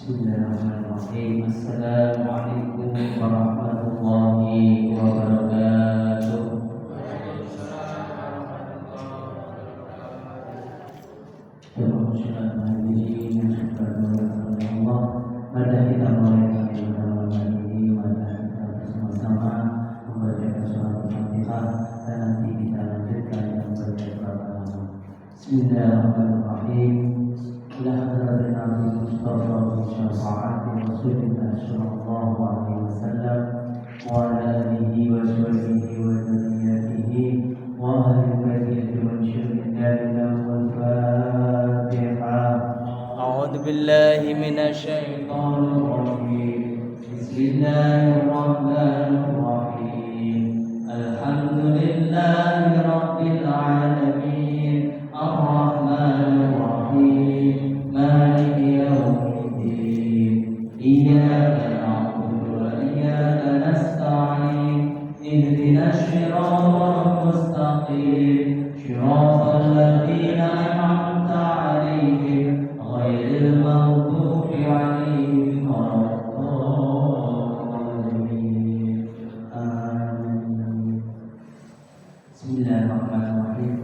Bismillahirrahmanirrahim. Assalamualaikum warahmatullahi wabarakatuh. Pada kita mulai ini, mari kita bersama-sama membaca surah Al-Fatihah dan nanti kita lanjutkan dengan membaca surah Al-Fatihah. Bismillahirrahmanirrahim. Ila hadratin Nabi Mustafa Syafaati Rasulullah sallallahu alaihi wasallam wa ala alihi wa sahbihi wa dzurriyyatihi wa ahli baitihi wa syuhada'i wal Fatihah. A'udzu billahi minasy syaithanir rajim. Bismillahirrahmanirrahim. Alhamdulillahi rabbil alamin. Ar-Rahmanir Rahim. Maliki yaumiddin. Iyyaka na'budu wa iyyaka nasta'in. Ihdinas siratal mustaqim. Shiratal ladzina an'amta 'alaihim ghairil maghdubi 'alaihim waladdallin. Amin. Bismillahirrahmanirrahim.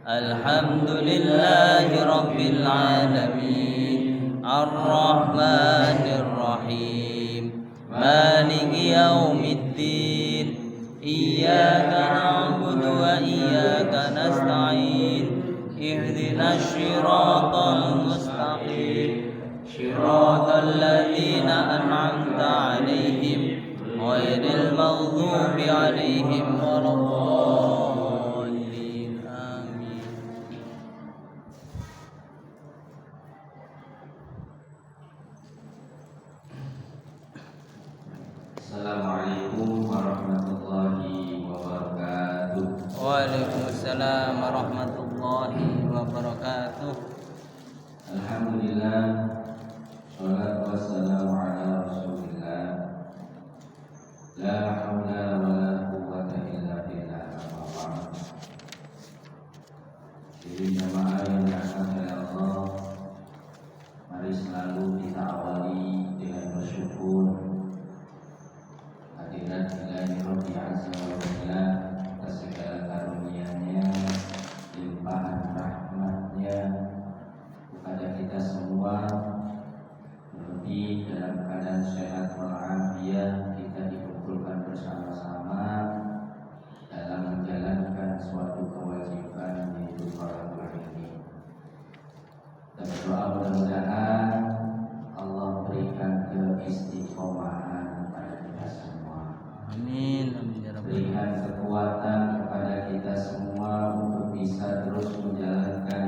Alhamdulillahi Rabbil Alamin Ar-Rahmanir Rahim Maliki Yaumiddin Iyyaka na'budu wa iyyaka nasta'in Ihdinas siratal mustaqim Siratal ladzina an'amta 'alaihim ghairil maghdubi 'alaihim waladdallin. Amin. Assalamualaikum warahmatullahi wabarakatuh. Waalaikumsalam warahmatullahi wabarakatuh. Alhamdulillah, sholatu wassalamu ala rasulillah. La hawla wa la quwwata illa billah. Jadi jamaah yang dirahmati oleh Allah, mari selalu kita awali dengan bersyukur hadirat ilahi Rabbi Azza wa Jalla atas segala karunia-Nya, limpahan rahmat-Nya kepada kita semua. Terlebih dalam keadaan sehat walafiat, kita dikumpulkan bersama-sama dalam menjalankan suatu kewajiban yaitu sholat ini. Kita berdoa mudah-mudahan Allah berikan keistiqomahan pada kita semua. Amin. Amin ya rabbal alamin. Berikan kekuatan kepada kita semua untuk bisa terus menjalankan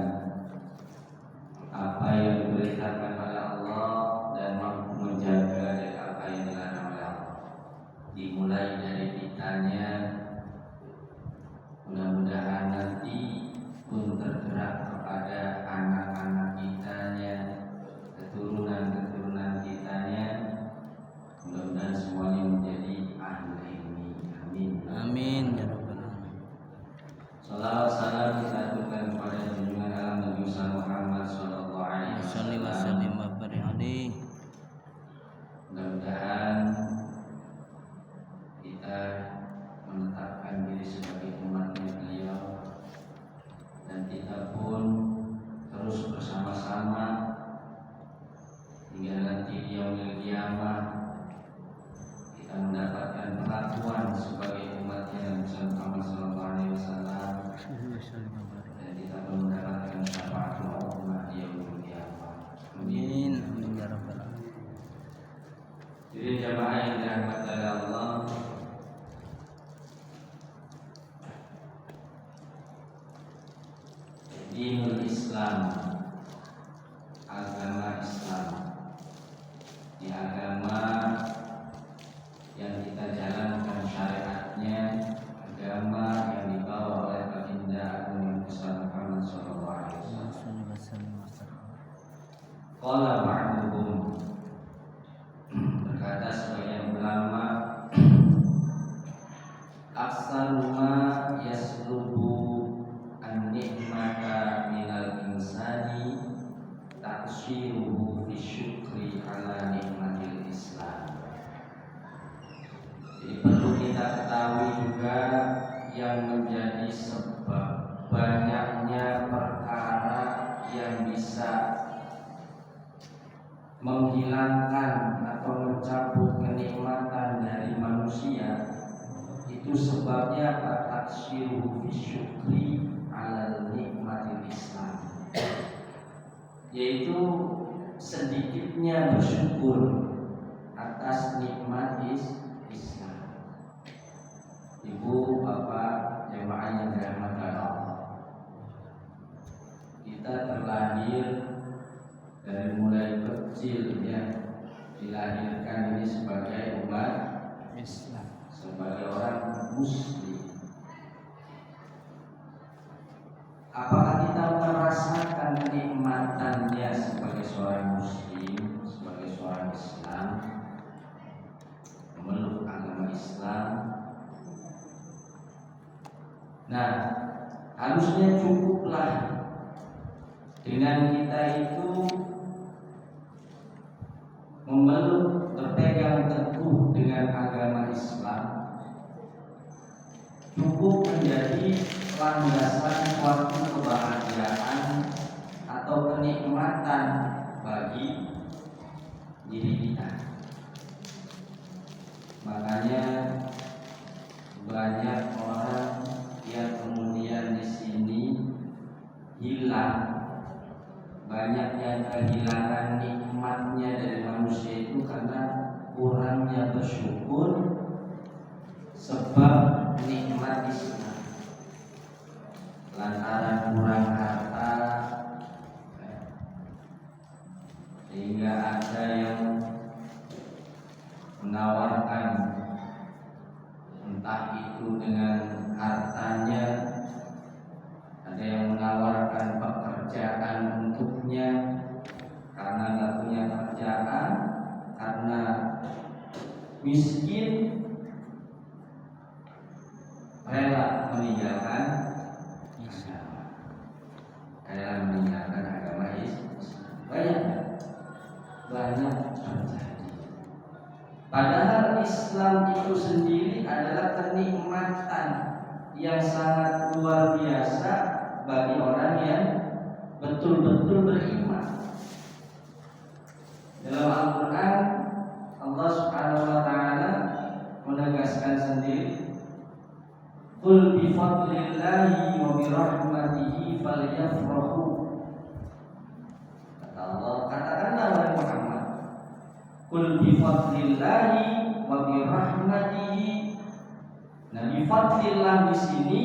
apa yang diperintahkan oleh Allah dan mampu menjaga dari apa yang dilarang oleh Allah. Dimulai dari kitanya, mudah-mudahan nanti pun tergerak kepada anak-anak kitanya, keturunan-keturunan kitanya. Mudah-mudahan semuanya menjadi ahli ilmi. Amin. Amin ya rabbal alamin. Salawat salam kita aturkan kepada junjungan alam Nabi Muhammad sallallahu alaihi Shalli wa wasallam. sallim wa barik alaihi. Mudah-mudahan kita menetapkan diri sebagai umatnya beliau dan kita pun terus bersama-sama hingga nanti di yaumil qiyamah kita mendapatkan perlakuan sebagai umatnya Nabi Muhammad sallallahu alaihi wasallam dan kita pun mendapatkan syafaat umat di yaumil qiyamah. Amin. Amin ya rabbal alamin. Jadi jamaah yang dirahmati oleh Allah, dinul Islam, agama Islam, di agama yang kita jalankan syariatnya, agama yang dibawa oleh baginda Nabi Muhammad sallallahu alaihi wasallam. Shalli wa sallim wa barik. Qala ba'duhum, berkata sebagian ulama, aksaru ma yaslubu an-ni'mata minal insani taksiruhu fi syukri ala nikmatil Islam. Jadi perlu kita ketahui juga yang menjadi sebab banyaknya perkara yang bisa menghilangkan atau mencabut kenikmatan dari manusia, itu sebabnya taksiruhu fi syukri ala nikmatil Islam, yaitu sedikitnya bersyukur atas nikmat Islam. Ibu, bapak, jemaah yang dirahmati Allah, kita terlahir dari mulai kecil ya, dilahirkan ini sebagai umat Islam, sebagai orang Muslim. Apakah kita merasakan kenikmatannya sebagai seorang Muslim, sebagai seorang Islam, memeluk agama Islam? Nah, harusnya cukuplah dengan kita itu memeluk, berpegang teguh dengan agama Islam, cukup menjadi landasan suatu kebahagiaan kenikmatan bagi diri kita. Makanya banyak orang yang kemudian di sini hilang, banyak yang kehilangan nikmatnya dari manusia itu karena kurangnya bersyukur sebab nikmat Islam. Lantaran kurang harta, sehingga ada yang menawarkan entah itu dengan hartanya, ada yang menawarkan pekerjaan untuknya karena nggak punya kerjaan, karena miskin, rela meninggalkan agama, rela meninggalkan agama Islam. Banyak terjadi. Padahal Islam itu sendiri adalah kenikmatan yang sangat luar biasa bagi orang yang betul-betul beriman. Dalam Al-Quran Allah Subhanahu wa Ta'ala menegaskan sendiri, qul bi fadlillahi wa bi rahmatihi falyafrahu. Kata Allah, katakanlah wahai Muhammad, qul bi fadlillahi wa bi rahmatihi. Nah, bi fadlillah di sini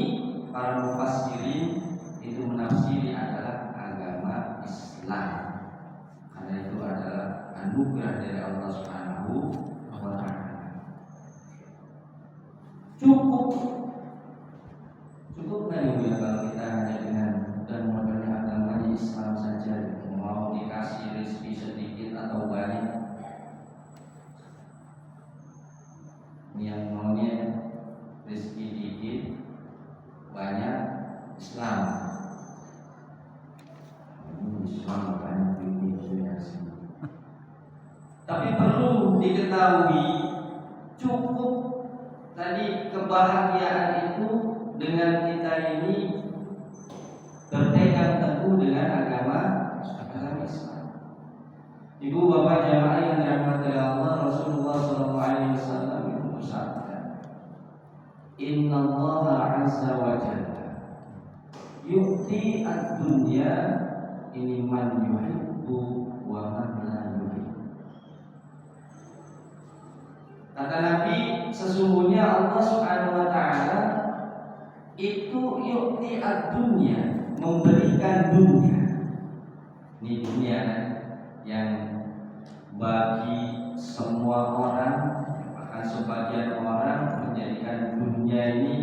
para mufassirin itu menafsiri adalah agama Islam, karena itu adalah anugerah dari Allah Subhanahu wa Ta'ala. Cukup kan ya kalau kita hanya dengan dan modalnya agamanya Islam saja, mau dikasih rezeki sedikit atau banyak, yang maunya rezeki dikit banyak Islam. Islam banyak dihiasi. Tapi perlu diketahui, cukup tadi kebahagiaan itu dengan kita ini berpegang teguh dengan agama Islam. Ibu bapak jamaah yang dirahmati Allah, Rasulullah SAW itu bersabda, Inna Allah Azza wa Jalla yu'ti ad-dunya ini man yuhibbu wa man la yuhibbu. Kata Nabi, sesungguhnya Allah Subhanahu wa Ta'ala itu yu'ti ad-dunya, memberikan dunia. Ini dunia yang bagi semua orang, bahkan sebagian orang menjadikan dunia ini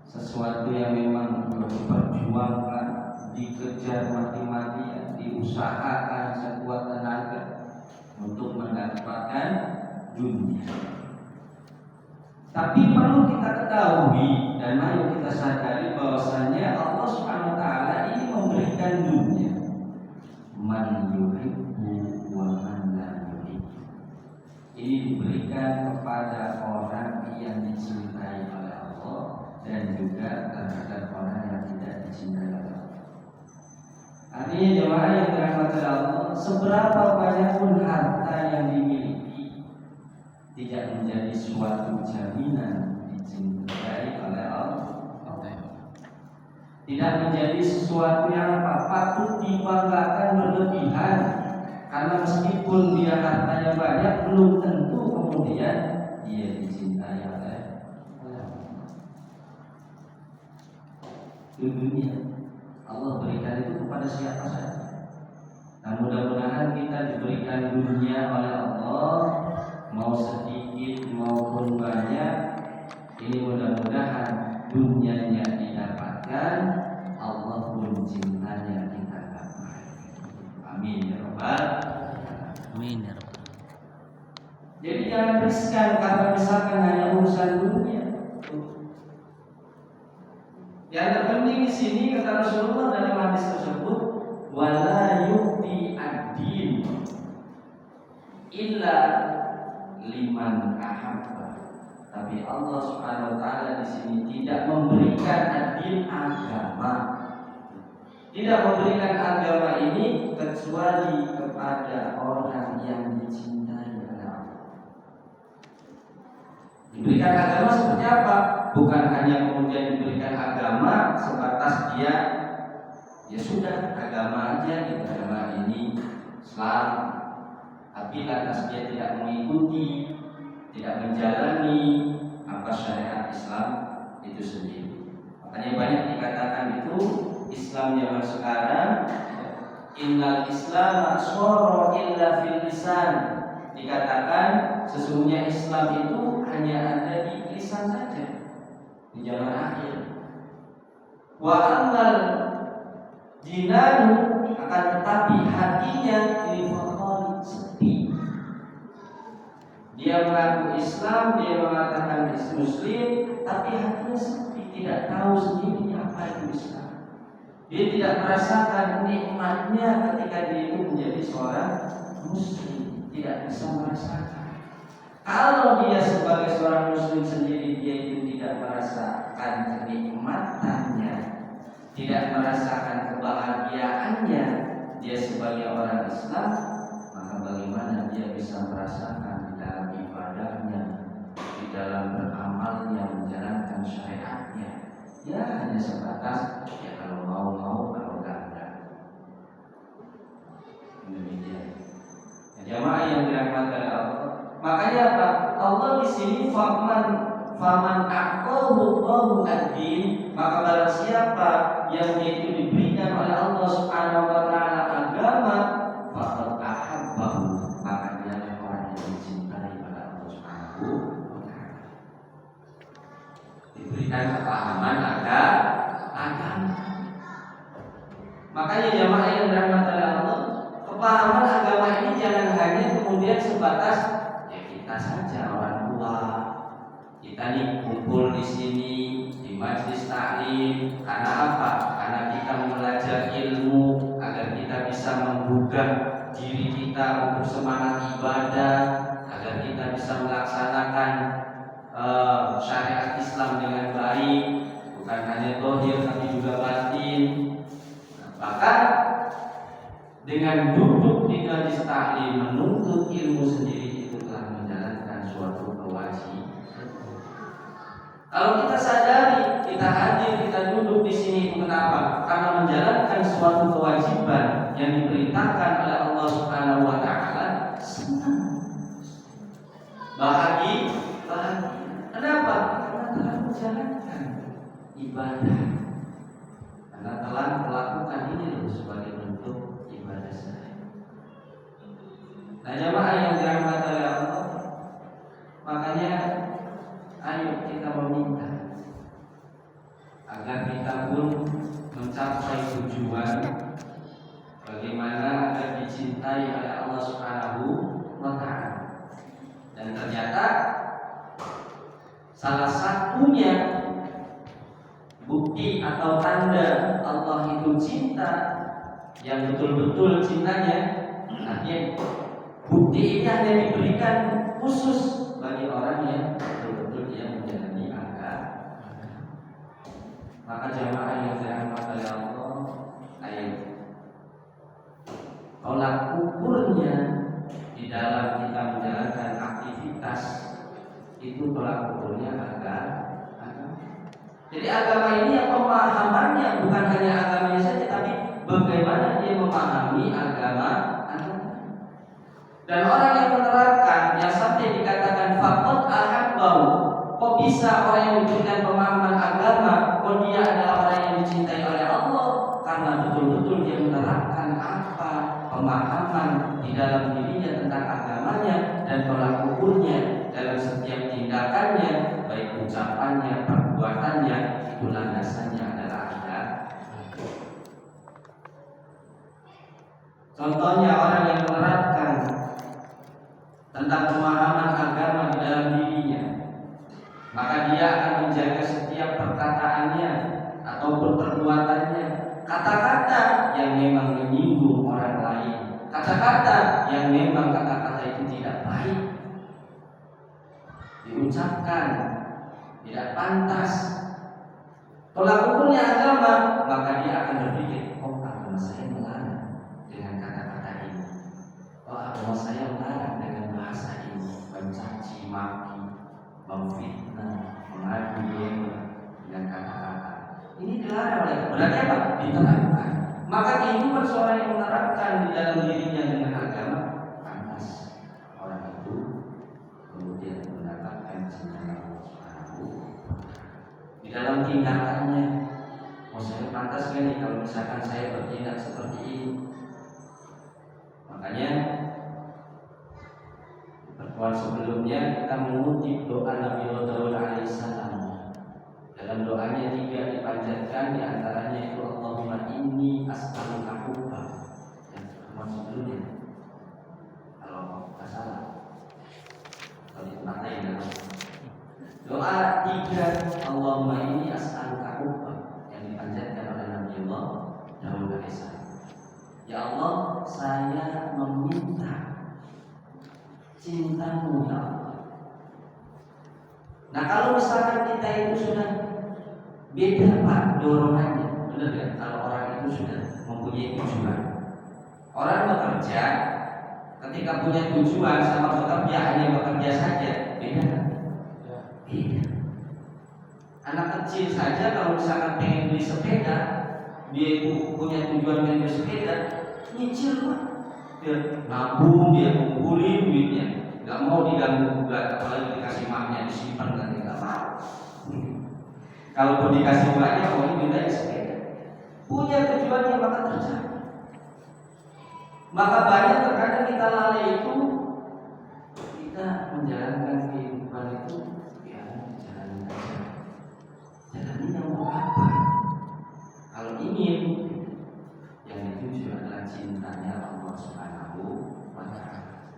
sesuatu yang memang diperjuangkan, dikejar mati-matian, diusahakan sekuat tenaga untuk mendapatkan dunia. Tapi perlu kita ketahui dan mari kita sadari bahwasanya Allah Subhanahu wa Ta'ala ini memberikan dunia man yuhibbu wa man la yuhibbu. Ini diberikan kepada orang yang dicintai oleh Allah dan juga terhadap orang yang tidak dicintai oleh Allah. Artinya jemaah yang dirahmati Allah, seberapa banyak pun harta yang dimiliki tidak menjadi suatu jaminan dicintai oleh Allah. Tidak menjadi sesuatu yang patut dibanggakan berlebihan, karena meskipun dia hartanya banyak belum tentu kemudian dia dicintai oleh Allah. Di dunia Allah berikan itu kepada siapa saja. Nah, mudah-mudahan kita diberikan dunia oleh Allah, mau sedikit maupun banyak. Ini mudah-mudahan dunianya didapatkan, Allah pun cintanya kita dapat. Amin ya Rabbal. Amin ya Rabbal. Jadi jangan riskan karena misalkan hanya urusan dunia. Yang terpenting di sini kata Rasulullah dalam hadis tersebut, wala yu'ti ad-din illa liman ahabba. Tapi Allah Subhanahu wa Ta'ala di sini tidak memberikan ad-din agama tidak memberikan agama ini kecuali kepada orang yang dicintai oleh Allah. Diberikan agama seperti apa? Bukan hanya kemudian diberikan agama sebatas dia ya sudah agama aja gitu, agama ini Islam, tapi lantas dia tidak mengikuti, tidak menjalani apa syariat Islam itu sendiri. Makanya banyak dikatakan itu Islam zaman sekarang, innal Islam aswara illa fil lisan. Dikatakan sesungguhnya Islam itu hanya ada di lisan saja di zaman akhir. Wa amal jinanu, akan tetapi hatinya ilfaqal, sepi. Dia mengaku Islam, dia mengatakan Muslim, tapi hatinya sepi, tidak tahu sendiri apa itu Islam. Dia tidak merasakan nikmatnya ketika dia itu menjadi seorang Muslim, tidak bisa merasakan. Kalau dia sebagai seorang Muslim sendiri dia itu tidak merasakan kenikmatannya, tidak merasakan kebahagiaannya, dia sebagai orang Islam, maka bagaimana dia bisa merasakan di dalam ibadahnya, di dalam beramalnya, menjalankan syariatnya? Ya hanya sebatas ya kalau mau, kalau enggak. Demikian. Nah, jamaah yang dirahmati oleh Allah. Makanya apa? Allah di sini faman aqahu Allahu ad-din, maka barang siapa yang dia itu diberikan oleh Allah Subhanahu wa taala agama, faqad ahabbahu, maka dia orang yang dicintai oleh Allah Subhanahu wa taala. Diberikan kepahaman agama. Makanya jamaah yang dirahmati oleh Allah, kepahaman agama ini jangan hanya kemudian sebatas ya kita saja orang tua. Kita nih kumpul di sini di majelis taklim karena apa? Karena kita belajar ilmu agar kita bisa menggugah diri kita untuk semangat ibadah, agar kita bisa melaksanakan syariat Islam dengan baik, bukan hanya zahir tapi juga batin. Bahkan dengan duduk di majelis taklim menuntut ilmu sendiri itu telah menjalankan suatu kewajiban. Kalau kita sadari, kita hadir, kita duduk di sini, kenapa? Karena menjalankan suatu kewajiban yang diperintahkan oleh Allah Subhanahu wa taala, senang. Bahagia. Kenapa? Karena telah menjalankan ibadah. Karena telah melakukan ini sebagai bentuk ibadah saya. Nah, jamaah yang dirahmati oleh Allah, makanya ayo kita meminta agar kita pun mencapai tujuan bagaimana agar dicintai oleh Allah Subhanahu wa taala. Dan ternyata salah satunya bukti atau tanda Allah itu cinta, yang betul-betul cintanya, artinya bukti ini hanya diberikan khusus bagi orang yang betul-betul dia menjalani agama. Maka jamaah yang dirahmati oleh Allah, ayo tolak ukurnya di dalam kita menjalankan aktivitas itu, tolak ukurnya agama. Jadi agama ini yang pemahamannya bukan hanya agamanya saja, tapi bagaimana dia memahami agama. Dan orang yang menerapkan, yang sampai dikatakan faqad ahabbahu, kok bisa orang yang diberikan pemahaman agama, kok dia adalah orang yang dicintai oleh Allah? Karena betul-betul dia menerapkan apa pemahaman di dalam dirinya tentang agamanya, dan tolak ukurnya dalam setiap tindakannya, baik ucapannya, perbuatannya, itu landasannya adalah agama. Contohnya orang yang menerapkan tentang pemahaman agama di dalam dirinya, maka dia akan menjaga setiap perkataannya ataupun perbuatannya, kata-kata yang memang menyinggung orang lain, kata-kata yang memang kata-kata itu tidak baik diucapkan, tidak pantas. Tolak ukurnya agama, maka dia akan berpikir, oh berarti apa? Diterapkan. Maka kehidupan seorang yang menerapkan di dalam dirinya dengan agama, pantas orang itu kemudian mendapatkan cinta Allah Subhanahu. Di dalam tindakannya, saya pantas kan nih kalau misalkan saya bertindak seperti ini. Makanya pertemuan sebelumnya kita mengutip doa Nabi Daud alaihissalam. Dalam doanya 3 dipanjatkan, diantaranya itu Allahumma inni as'aluka hubbak. Dan pertemuan sebelumnya, kalau nggak salah, kalau di tempat lain, doa 3 Allahumma inni as'aluka hubbak yang dipanjatkan oleh Nabi Daud alaihissalam. Ya Allah, saya meminta cintamu ya Allah. Nah kalau misalkan kita itu sudah beda Pak dorongannya, benar ya? Kalau orang itu sudah mempunyai tujuan, orang bekerja ketika punya tujuan sama bekerja hanya bekerja saja, beda kan? Beda. Anak kecil saja kalau misalkan pengen beli sepeda, dia itu punya tujuan pengen beli sepeda, nyicil Pak. Dia nabung, dia kumpulin duitnya, nggak mau diganggu gugat, apalagi dikasih maknya disimpan kan nggak mau. Kalau pun dikasih maknya, mau minta sepeda. Punya tujuannya maka tercapai. Maka banyak terkadang kita lalai itu, kita menjalankan kehidupan itu ya jalan aja. Jalan yang mau apa? Kalau ingin yang dituju adalah cintanya Allah Subhanahu wa Ta'ala.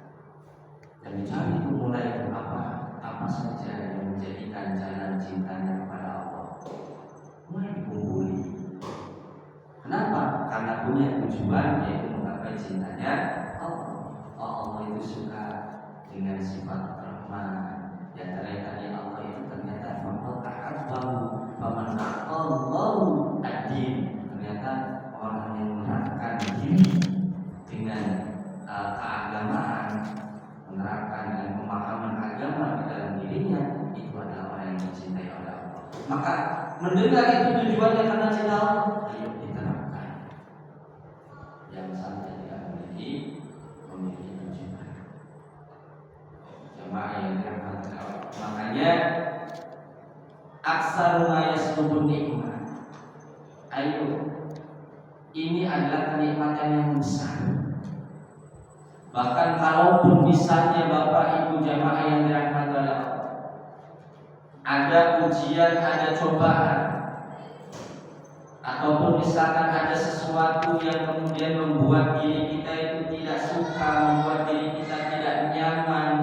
Dan dicari itu mulai itu apa saja yang menjadikan jalan cintanya kepada Allah. Mulai dikumpuli. Kenapa? Karena punya tujuan yaitu menggapai cintanya Allah. Allah itu suka dengan sifat Rahman. Di antara tadi Allah itu ternyata ahabbahu faman aqallahu ad-din. Ternyata orang yang menerapkan diri dengan keagamaan, menerapkan dengan pemahaman agama di dalam dirinya, itu adalah orang yang dicintai oleh Allah. Maka mendengar itu tujuannya karena cinta Allah, ayo diterapkan. Yang sampai tidak memiliki tujuan. Jemaah yang dirahmati Allah. Makanya aksar ma yaslubu nikmat. Ayo, ini adalah kenikmatan yang besar. Bahkan kalaupun misalnya Bapak Ibu jamaah yang dirahmati Allah, ada ujian, ada cobaan, ataupun misalkan ada sesuatu yang kemudian membuat diri kita itu tidak suka, membuat diri kita tidak nyaman,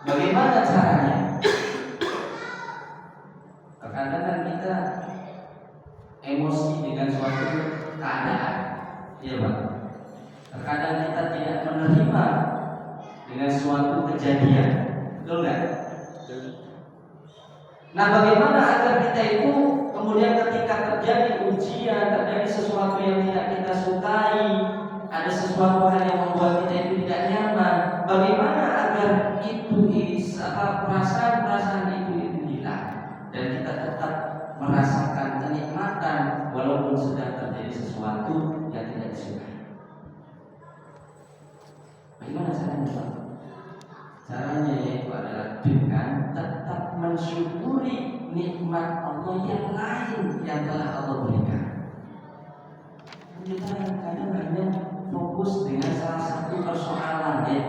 bagaimana caranya? Kadang-kadang kita emosi dengan suatu keadaan, ya Pak. Terkadang kita tidak menerima dengan suatu kejadian, betul nggak? Nah, bagaimana agar kita itu kemudian ketika terjadi ujian, terjadi sesuatu yang tidak kita sukai, ada sesuatu hal yang membuat kita itu tidak nyaman, bagaimana agar itu perasaan-perasaan itu hilang dan kita tetap merasakan kenikmatan walaupun sedang terjadi sesuatu yang tidak disukai. Bagaimana caranya Pak? Caranya yaitu adalah dengan tetap mensyukuri nikmat Allah yang lain yang telah Allah berikan. Kita kadang hanya fokus dengan salah satu persoalan, ya,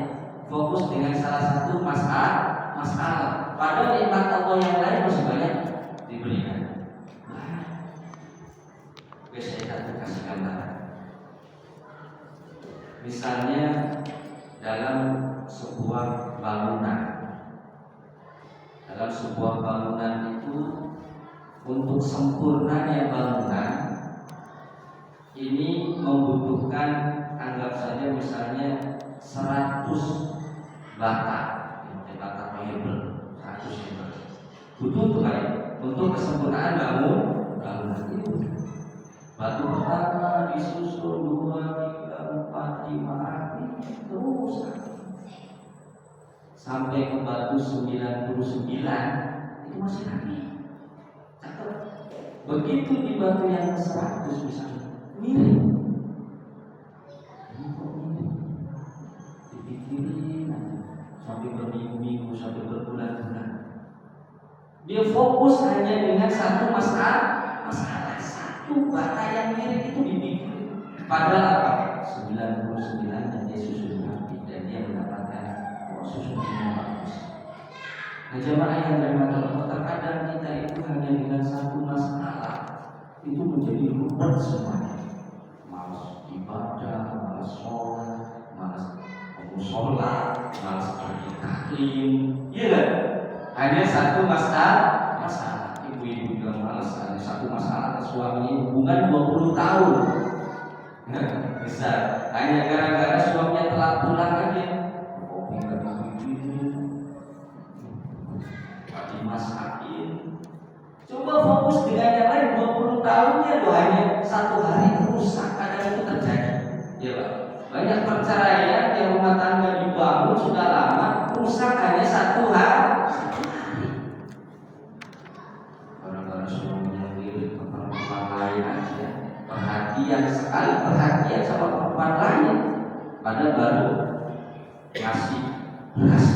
fokus dengan salah satu masalah. Padahal nikmat Allah yang lain masih banyak diberikan. Saya kasih gambaran. Misalnya dalam sebuah bangunan. Dalam sebuah bangunan itu, untuk sempurnanya bangunan ini membutuhkan, anggap saja misalnya 100 bata mebel, 100 mebel. Butuh tuh kan untuk kesempurnaan bangunan itu. Batu pertama disusun 2, 3, 4, 5 terus sampai ke batu 99 itu masih rapi. Cakep. Begitu di batu yang 100 misalnya, mirip. Ini kok mirip? Dipikirin aja sampai berminggu-minggu, sampai berbulan-bulan. Dia fokus hanya dengan satu masalah satu bata yang mirip itu dipikirin. Padahal apa? 99 dan dia susun hati dan dia mendapatkan susunannya bagus. Nah jemaah yang dirahmati Allah, terkadang kita itu hanya dengan satu masalah itu menjadi ruwet semuanya. Malas ibadah, malas sholat, malas sholat, malas pergi taklim, iya kan? Hanya satu masalah. Ibu-ibu juga malas hanya satu masalah. Suaminya hubungan 20 tahun. Besar. Hanya gara-gara suaminya telat pulang aja. Kopi nggak dibikin, nggak dimasakin. Coba fokus dengan yang lain 20 tahunnya loh, hanya satu hari rusak. Kadang itu terjadi. Ya Pak. Banyak perceraian yang rumah tangga dibangun sudah lama, rusak hanya satu hari. Orang-orang suaminya lirik ke perempuan lain aja, perhatian sekali, perhatian sama perempuan lain, padahal baru ngasih beras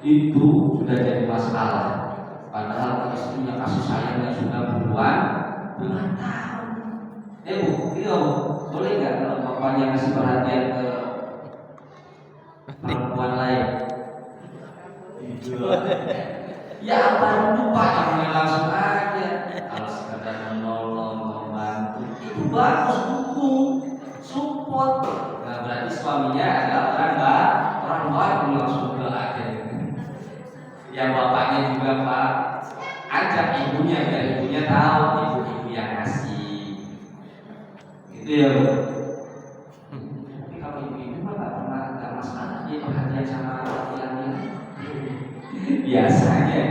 itu sudah jadi masalah. Padahal istrinya kasih sayangnya sudah puluhan tahun. Bu, iya boleh nggak kalau bapaknya ngasih perhatian ke perempuan lain? Ya apa dulu Pak, yang langsung aja. Kalau sekedar menolong, membantu, itu bagus, dukung, support. Nah berarti suaminya adalah orang baik, langsung ke aja. Yang bapaknya juga Pak, ajak ibunya biar ibunya tahu ibu yang ngasih. Gitu ya Bu. Tapi kalau ibu-ibu mah nggak masalah, dia perhatian sama laki-laki. Biasanya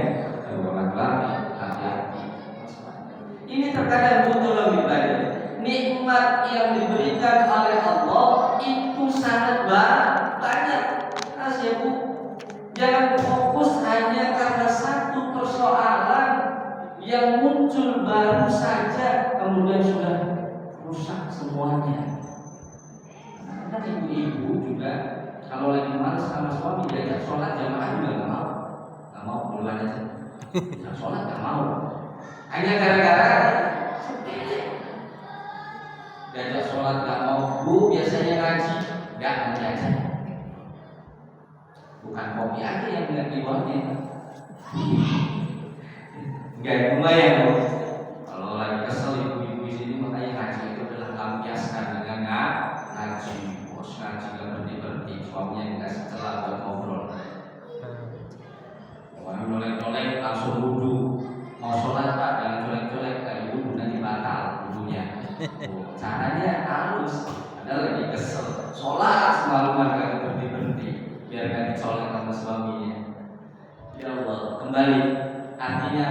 laki-laki hati-hati. Ini terkadang butuh lebih banyak. Nikmat yang diberikan oleh Allah itu sangat banyak. Ya Bu, jangan fokus hanya karena satu persoalan yang muncul baru saja kemudian sudah rusak semuanya. Karena ibu-ibu juga kalau lagi malas sama suami diajak sholat jamaah juga nggak mau duluan aja. Sholat nggak mau. Hanya gara-gara diajak sholat nggak mau. Bu biasanya ngaji nggak nanti aja. Bukan kopi aja yang nggak dibawain. Nggak lumayan loh. Kalau lagi kesel ibu-ibu di sini makanya ngaji itu adalah lampiaskan dengan ngaji. Bos ngaji nggak berhenti. Suaminya dikasih celah buat ngobrol. Orang nolek-nolek langsung wudhu. Mau sholat Pak jangan colek-colek, dari wudhu nanti batal wudhunya. Caranya halus. Ada lagi kesel. Sholat semalaman gak berhenti. Biar gak dicolek sama suaminya. Ya Allah, kembali. Artinya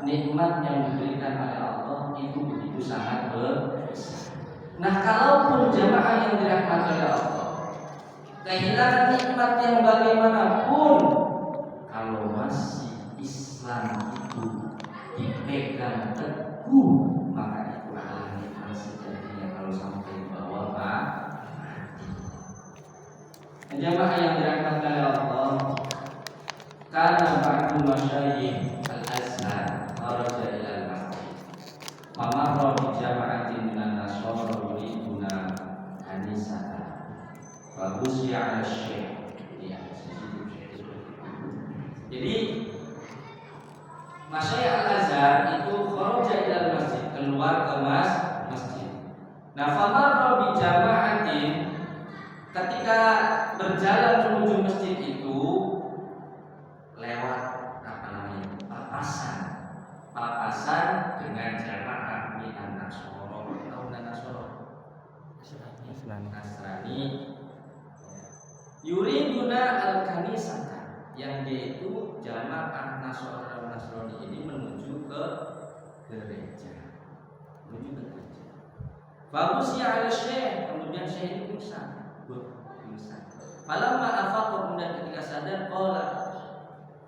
nikmat yang diberikan oleh Allah itu begitu sangat besar. Nah, kalaupun jamaah yang dirahmati oleh Allah kehilangan nikmat yang bagaimanapun, kalau masih Islam itu dipegang teguh, maka itu adalah nikmat sejatinya. Kalau sampai bawa mati. Jamaah yang dirahmati oleh Allah, karena ba'du masyayikh al-Azhar kharaja ila al-masjid famarra bi jama'atin minan nasara yuriduna anisata fa husya 'ala syekh. Jadi masyayikh al-Azhar itu kharaja ila al-masjid, keluar ke masjid. Nah, famarra bi jama'atin, ketika berjalan menuju masjid itu lewat papasan dengan jamaah minan nasoro. Tahu nasoro? Nasrani. Yuriduna al-kanisata, yang dia itu jamaah Nasrani ini menuju ke gereja. Bagusnya ada syekh, kemudian syekh ini pingsan. Falamma afaqah, kemudian ketika sadar qala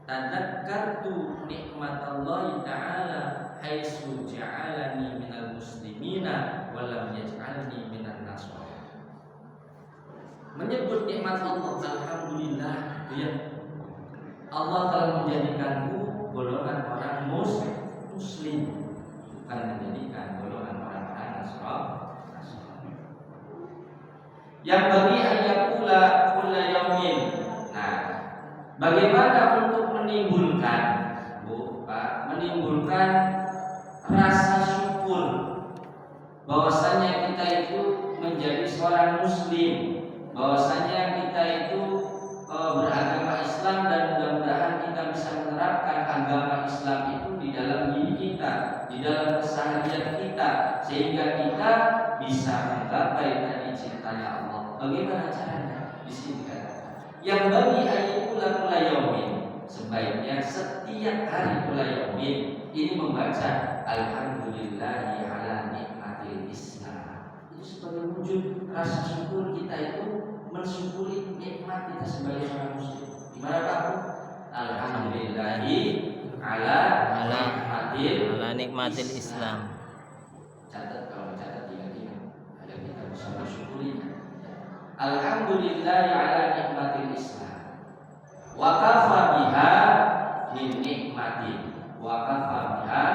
tadakkartu nikmatallahi ta'ala haitsu ja'alani minal muslimina wa lam yaj'alni minan nasara. Menyebut nikmat Allah, alhamdulillah, ya. Allah telah menjadikanku golongan orang muslim, bukan menjadikan golongan orang-orang Nasrani. Yang bagi ayakula kulla yaumin. Nah, bagaimana untuk menimbulkan rasa syukur bahwasanya kita itu menjadi seorang muslim, bahwasanya kita itu beragama Islam, dan mudah-mudahan kita bisa menerapkan agama Islam itu di dalam diri kita, di dalam keseharian kita, sehingga kita bisa menggapai tadi cintanya Allah. Bagaimana caranya? Di sini katakan, yang bagi ayat yaumin, sebaiknya setiap hari yaumin ini membaca alhamdulillahi ala nikmatil Islam. Itu sebagai wujud rasa syukur kita itu mensyukuri nikmat kita sebagai seorang muslim. Gimana Pak? Alhamdulillahi ala nikmatil Islam. Catat, kalau catat ingat-ingat agar kita bisa mensyukuri. Alhamdulillahi ala nikmatil Islam. Wa kafa biha min nikmatin. Wa kafa biha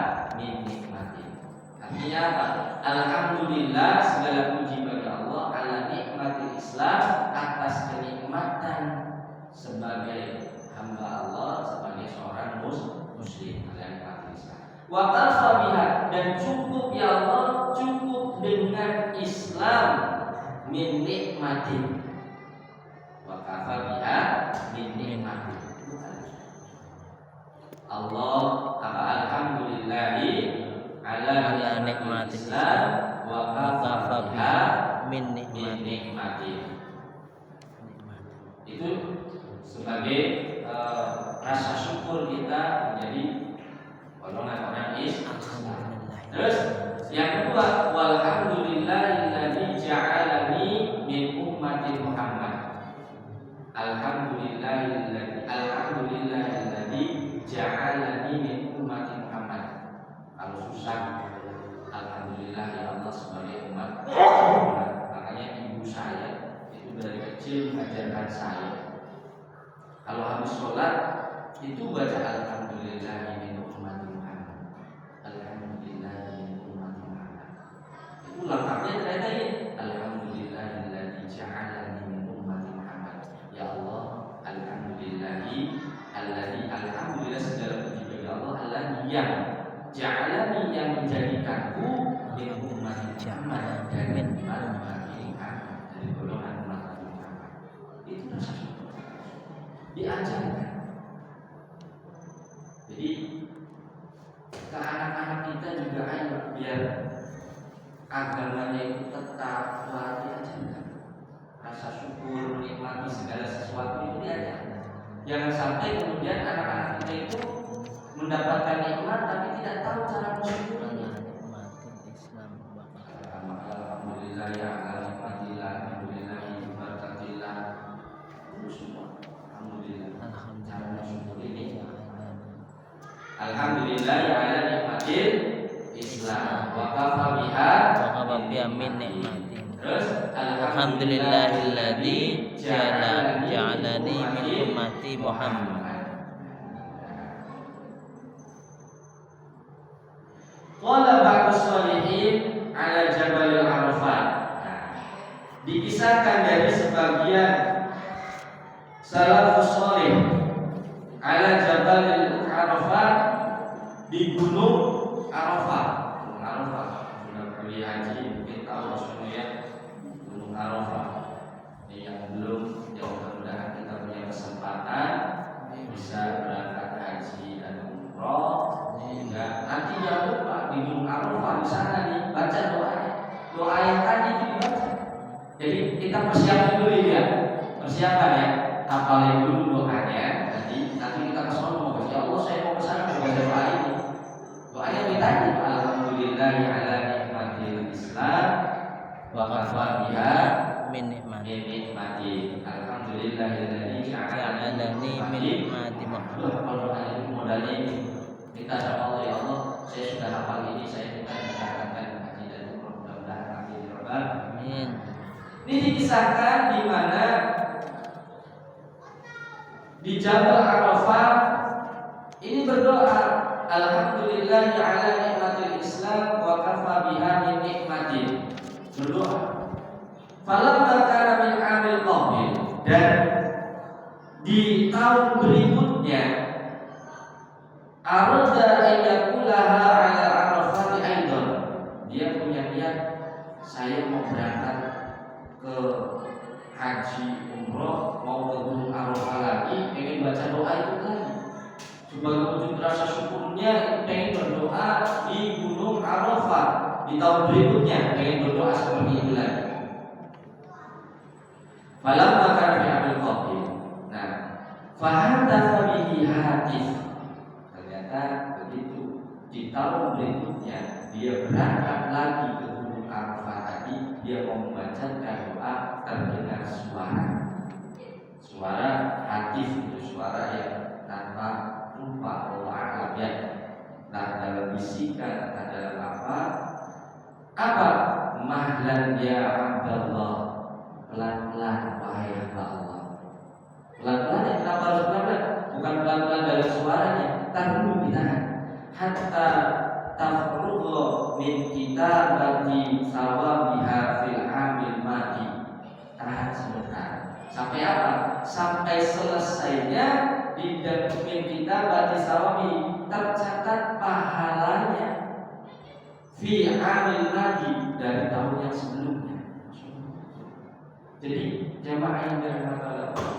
min nikmatin. Artinya apa? Alhamdulillah, segala puji bagi Allah ala nikmatil Islam, atas kenikmatan sebagai hamba Allah, sebagai seorang muslim, ala nikmatil Islam. Wa kafa biha, dan cukup ya Allah, cukup dengan Islam, min nikmatin. Wa kafa biha min nikmatin. Allah apa alhamdulillahi ala nikmatil Islam wa kafa biha min nikmatin. Itu sebagai rasa syukur kita menjadi golongan orang Islam. Terus yang kedua, walhamdulillahilladzi ja'alani min ummati Muhammad. Alhamdulillahilladzi ja'alani min ummati Muhammad. Kalau susah, alhamdulillah ya Allah sebagai umat Muhammad. Makanya ibu saya itu dari kecil mengajarkan saya, kalau habis sholat itu baca alhamdulillah min ummati Muhammad. Alhamdulillah min ummati Muhammad. Itu lengkapnya ternyata ini. Alhamdulillahilladzi ja'alani min ummati Muhammad. Ya Allah, alhamdulillah segala puji bagi Allah, alladzi yang ja'alani, yang menjadikanku min ummati Muhammad, dari umat Muhammad, dari golongan umat Muhammad. Itu rasa syukur diajarkan. Jadi ke anak-anak kita juga ayo biar agamanya itu tetap diajarkan. Rasa syukur, menikmati segala sesuatu itu diajarkan. Jangan sampai kemudian anak-anak kita itu mendapatkan nikmat tapi tidak tahu cara mensyukurinya. Alhamdulillah ya alhamdulillah, alhamdulillah barakatillah. Itu semua. Alhamdulillah. Cara mensyukur ini. Alhamdulillah ya ala nikmatil Islam. Wa kafa biha min nikmatin. Terus alhamdulillahilladzi ja'alani min ummati Muhammad. Qala ba'dus shalihin ala Jabalil Arafat. Dikisahkan dari sebagian salafus shalih ala Jabalil Arafat, di gunung Arafah. Gunung Arafah sudah pergi haji mungkin tahu semua ya, Gunung Arafah. Ini yang belum, ya mudah-mudahan kita punya kesempatan bisa berangkat haji dan umroh, sehingga nanti jangan lupa di Gunung Arafah di sana nih baca doanya. Doa yang tadi itu dibaca. Jadi kita persiapkan dulu ya, persiapkan ya, hafalin dulu doanya. Nanti kita ke sono, ya Allah saya mau ke sana mau baca doa ini. Doanya ditanya, alhamdulillahi ala nikmatil Islam wa kafa biha min nikmatin. Alhamdulillahilladzi ja'alani min ummati Muhammad. Kalau ada modalnya ini, kita sama Allah ya Allah, saya sudah hafal ini, saya minta dikatakan haji dan umroh, mudah-mudahan amin ya rabbal Amin. Ini dikisahkan di mana di Jabal Arafah ini berdoa, alhamdulillahi ala nikmatil Islam wa kafa biha min nikmatin. Berdoa. Falamma kana min amil qabil, dan di tahun berikutnya arada ayyakulaha ala Arafah aidan. Dia punya niat, saya mau berangkat ke haji umroh, mau ke Gunung Arafah lagi, pengen baca doa itu lagi. Sebagai wujud rasa syukurnya, pengen berdoa di Gunung Arafah di tahun berikutnya, pengen berdoa seperti itu lagi. Falamma kana fi amil qabil. Nah, fahadatha bihi hadis. Ternyata begitu di tahun berikutnya dia berangkat lagi ke Gunung Arafah tadi, dia mau membacakan doa, terdengar suara hadis, itu suara yang tanpa rupa Allah ya. Nah, dalam bisikan atau dalam apa? Mahlan ya Abdallah, pelan-pelan wahai hamba Allah. Pelan-pelan ya, kenapa harus pelan-pelan? Bukan pelan-pelan dalam suaranya, dulu ditahan. Hatta tafrugha min kitabati sawabiha fil amil madi. Tahan sebentar. Sampai apa? Sampai selesainya di dokumen kitabati sawabi, tercatat pahalanya fi amil madi, dari tahun yang sebelumnya. Jadi jamaah yang dirahmati Allah,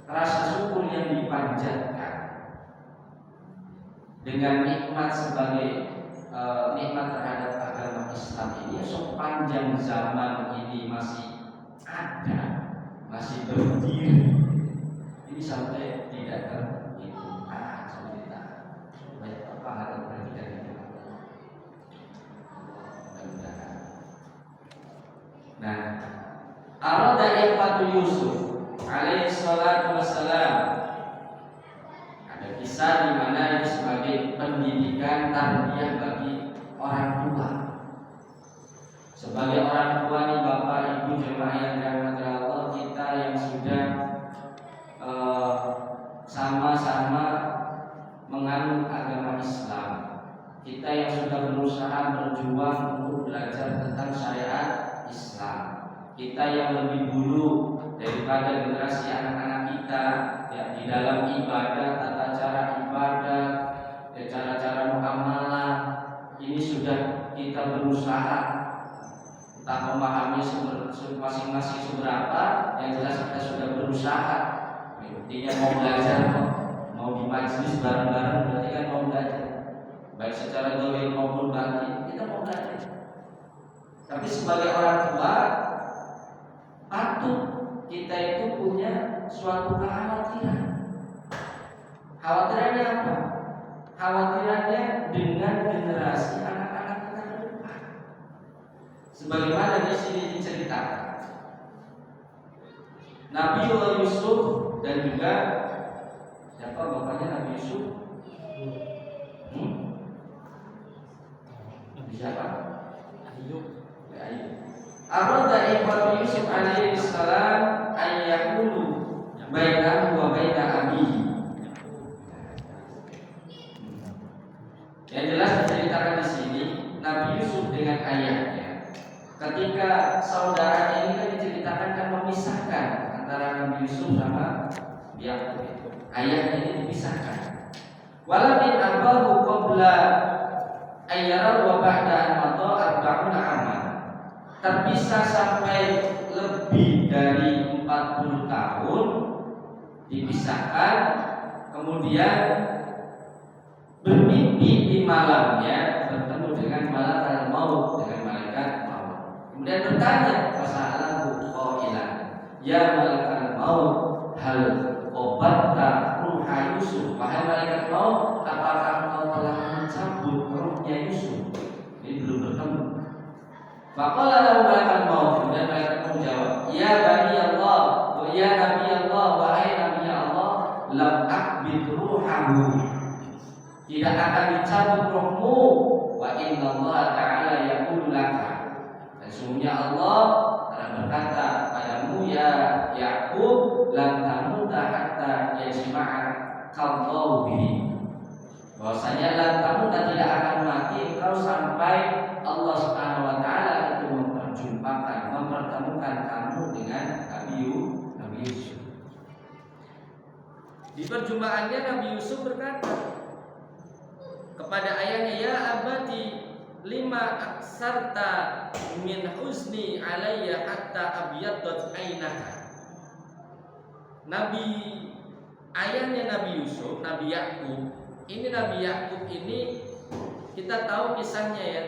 rasa syukur yang dipanjatkan dengan nikmat sebagai nikmat terhadap agama Islam ini sepanjang zaman ini masih ada, masih berdiri. Ini sampai tidak terhitung. Sampai tidak banyak apa hal berbeda. Nah, arada ikhwatu Yusuf alaihi salatu wassalam. Ada kisah di mana ini sebagai pendidikan tarbiyah bagi orang tua. Sebagai orang tua nih, bapak ibu jemaah yang dirahmati Allah, kita yang sudah sama-sama menganut agama Islam, kita yang sudah berusaha berjuang untuk belajar tentang syariat Islam, kita yang lebih dulu daripada generasi anak-anak kita ya, di dalam ibadah, tata cara ibadah, cara-cara muamalah, ini sudah kita berusaha, entah memahami masing-masing seberapa, yang jelas kita sudah berusaha. Intinya mau belajar, mau di majelis bareng-bareng, berarti kan mau belajar, baik secara dohir maupun batin, kita mau belajar. Tapi sebagai orang tua, patut kita itu punya suatu kekhawatiran. Khawatirannya apa? Khawatirannya dengan generasi anak-anak kita ke depan. Sebagaimana di sini diceritakan, Nabi Yusuf dan juga siapa bapaknya Nabi Yusuf? Siapa? Ayub. Arada ikhwatu Yusuf alaihi salam ayyakulu bainahu wa baina abihi. Yang jelas diceritakan di sini Nabi Yusuf dengan ayahnya. Ketika saudaranya ini kan diceritakan kan memisahkan antara Nabi Yusuf sama Yakub itu. Ayahnya ini dipisahkan. Walakin abahu qabla ayyara wa ba'da an mata arba'una aman. Terpisah sampai lebih dari 40 tahun, dipisahkan, kemudian bermimpi di malamnya bertemu dengan malaikat maut, dengan malaikat maut. Kemudian bertanya fasalahu qailan, ya malaikat maut, hal obatta ruha Yusuf, wahai malaikat maut, apakah engkau telah mencabut ruhnya Yusuf? Ini belum bertemu. Faqala lahu malaikat maut, kemudian malaikat maut menjawab, ya bani Allah, wa ya nabi Allah, wahai nabi Allah, lam akbid ruhahu. tidak akan dicabut rohmu. Wa innallaha ta'ala yaqulu laka, dan sesungguhnya Allah telah berkata padamu ya Yakub, lan tamuta hatta yajma'a qallahu bihi, bahwasanya lan tamuta tidak akan mati engkau sampai Allah Subhanahu wa taala itu mempertemukan kamu dengan Nabi Yusuf. Di perjumpaannya Nabi Yusuf berkata kepada ayahnya, ya abati lima aksarta min husni alayya hatta abyaddat ainaka. Ayahnya Nabi Yusuf, Nabi Yakub. Ini Nabi Yakub ini kita tahu kisahnya ya.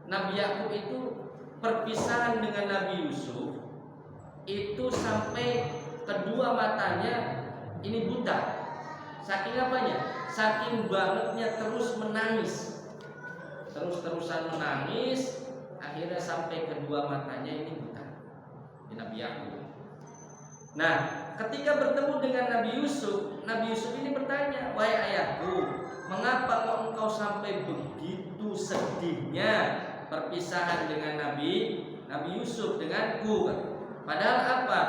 Nabi Yakub itu perpisahan dengan Nabi Yusuf itu sampai kedua matanya ini buta. Saking apanya? Saking bangetnya terus menangis, terus-terusan menangis, akhirnya sampai kedua matanya ini buta. Ini Nabi Yakub. Nah, ketika bertemu dengan Nabi Yusuf ini bertanya, wahai ayahku, mengapa kok engkau sampai begitu sedihnya perpisahan dengan Nabi Yusuf denganku? Padahal apa?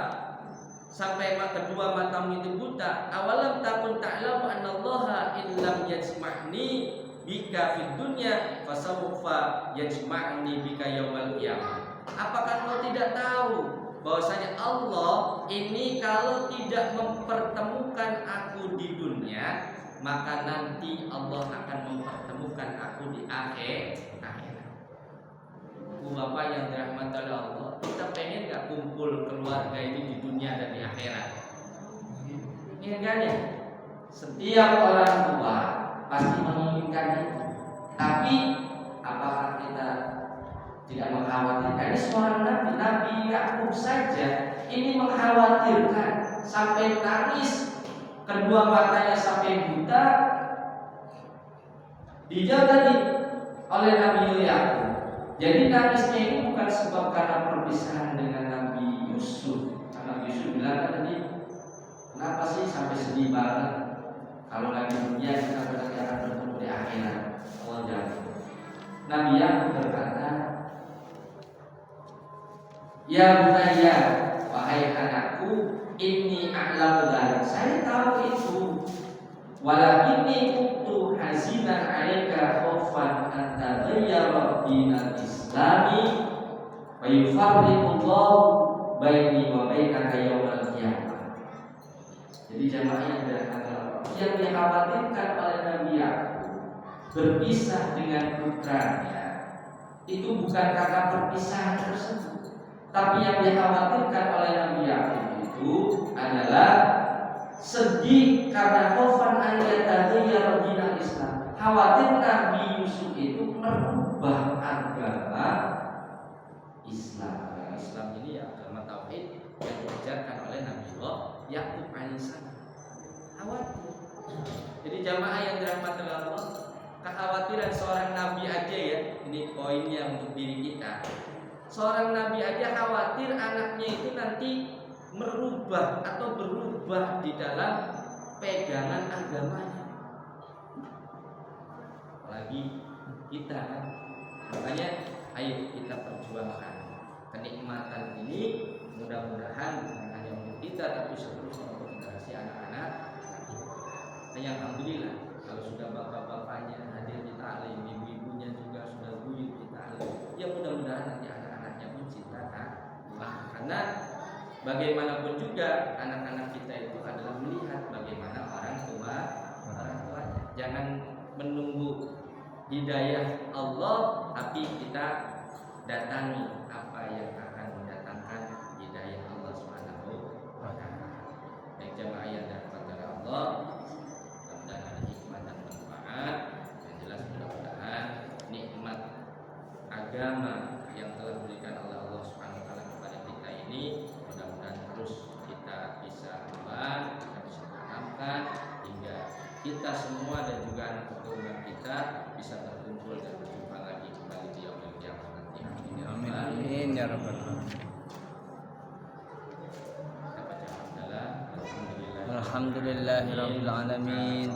Sampai kedua matamu itu buta. Awalam takun ta'lamu annallaha illam yajma'ni bika fid dunya fasawfa yajma'ni bika yaumal qiyamah. Apakah kau tidak tahu bahwasanya Allah ini kalau tidak mempertemukan aku di dunia, maka nanti Allah akan mempertemukan aku di akhirat. Bapak yang dirahmati oleh Allah, kita pengen gak kumpul keluarga ini di dunia dan di akhirat? Ingin kan ya? Setiap orang tua pasti menginginkan itu. Tapi apakah kita tidak mengkhawatirkan? Ini seorang Nabi Yakub saja ini mengkhawatirkan sampai tangis, kedua matanya sampai buta. Dijawab tadi oleh Nabi Yakub. Jadi nangisnya ini bukan sebab karena perpisahan dengan Nabi Yusuf. Karena Nabi Yusuf bilang tadi, kenapa sih sampai sedih banget? Kalau lagi dunia kita berarti akan bertemu di akhirat. Allah jawab. Nabi Yakub berkata, ya bunayya, wahai anakku, inni a'lamu dzalik. Saya tahu itu. Walakinni kuntu hazinan 'alaika khaufan an taghayyara dinal islami wa yufarriqullahu baini wa bainaka yaumal qiyamah. Jadi jamaah yang dikhawatirkan oleh Nabi Yakub berpisah dengan putranya itu bukan karena perpisahan tersebut, tapi yang dikhawatirkan oleh Nabi Yakub itu adalah sedih karena khaufan an yataghayyara dinal Islam. Khawatir Nabi Yusuf itu merubah agama Islam. Agama Islam ini ya agama tauhid yang diajarkan oleh Nabiullah Yakub alaihissalam. Khawatir. Jadi jamaah yang dirahmati Allah, kekhawatiran seorang nabi aja ya, ini poinnya untuk diri kita. Seorang nabi aja khawatir anaknya itu nanti merubah atau berubah di dalam pegangan agamanya. Apalagi kita kan. Makanya ayo kita perjuangkan kenikmatan ini, mudah-mudahan bukan hanya untuk kita tapi seterusnya untuk generasi anak-anak. Dan alhamdulillah kalau sudah bapak-bapaknya hadir di ta'lim, ibu-ibunya juga sudah buyut di ta'lim, ya mudah-mudahan nanti anak-anaknya pun cinta Allah. Karena bagaimanapun juga anak-anak kita itu adalah melihat bagaimana orang tuanya. Jangan menunggu hidayah Allah, tapi kita datangi apa yang akan mendatangkan hidayah Allah Subhanahu wa taala. Baik jamaah yang dirahmati Allah, mudah-mudahan ada hikmah dan manfaat. Yang jelas mudah-mudahan nikmat agama yang telah diberikan oleh Allah Subhanahu wa taala kepada kita ini mudah-mudahan terus kita bisa ubah, kita bisa tanamkan hingga kita semua dan juga anak keturunan kita bisa berkumpul dan berjumpa lagi kembali di yaumil qiyamah nanti. Amin amin ya rabbal alamin. Kita baca hamdalah. Alhamdulillahirabbil alamin.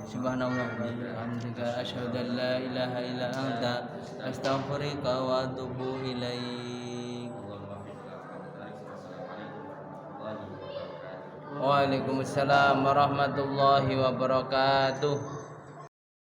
Subhanallah wa bihamdika asyhadu an la ilaha illa anta astaghfiruka wa atubu ilaik. Waalaikumsalam warahmatullahi wabarakatuh.